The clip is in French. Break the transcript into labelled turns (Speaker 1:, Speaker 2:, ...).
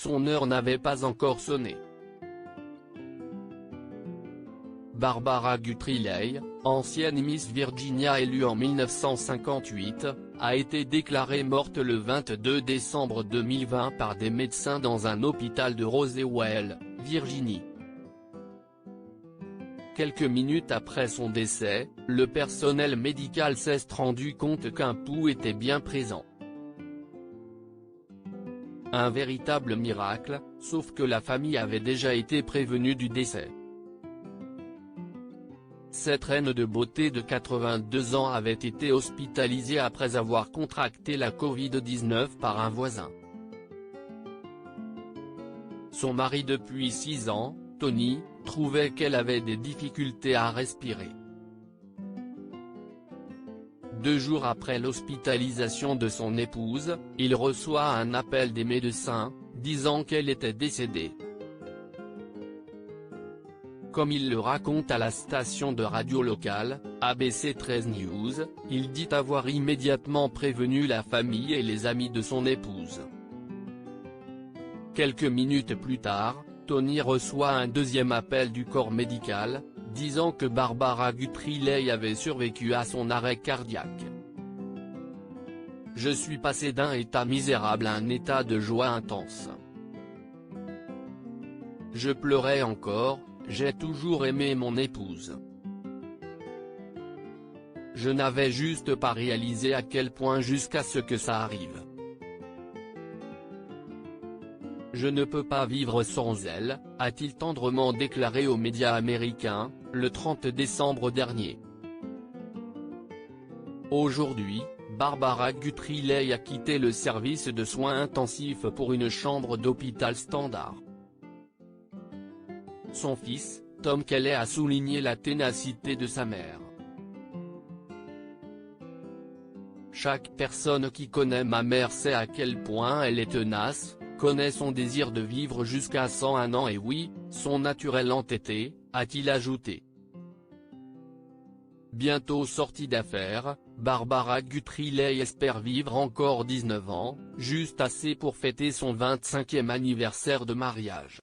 Speaker 1: son heure n'avait pas encore sonné. Barbara Guthrie-Leigh, ancienne Miss Virginia élue en 1958, a été déclarée morte le 22 décembre 2020 par des médecins dans un hôpital de Roswell, Virginie. Quelques minutes après son décès, le personnel médical s'est rendu compte qu'un pouls était bien présent. Un véritable miracle, sauf que la famille avait déjà été prévenue du décès. Cette reine de beauté de 82 ans avait été hospitalisée après avoir contracté la Covid-19 par un voisin. Son mari depuis 6 ans, Tony, trouvait qu'elle avait des difficultés à respirer. 2 jours après l'hospitalisation de son épouse, il reçoit un appel des médecins, disant qu'elle était décédée. Comme il le raconte à la station de radio locale, ABC 13 News, il dit avoir immédiatement prévenu la famille et les amis de son épouse. Quelques minutes plus tard, Tony reçoit un deuxième appel du corps médical, disant que Barbara Guthrie-Leigh avait survécu à son arrêt cardiaque. « Je suis passé d'un état misérable à un état de joie intense. Je pleurais encore, j'ai toujours aimé mon épouse. Je n'avais juste pas réalisé à quel point jusqu'à ce que ça arrive. Je ne peux pas vivre sans elle », a-t-il tendrement déclaré aux médias américains, le 30 décembre dernier. Aujourd'hui, Barbara Guthrie-Leigh a quitté le service de soins intensifs pour une chambre d'hôpital standard. Son fils, Tom Kelly a souligné la ténacité de sa mère. « Chaque personne qui connaît ma mère sait à quel point elle est tenace, connaît son désir de vivre jusqu'à 101 ans et oui, son naturel entêté », a-t-il ajouté. Bientôt sortie d'affaires, Barbara Guthrie-Leigh espère vivre encore 19 ans, juste assez pour fêter son 25e anniversaire de mariage.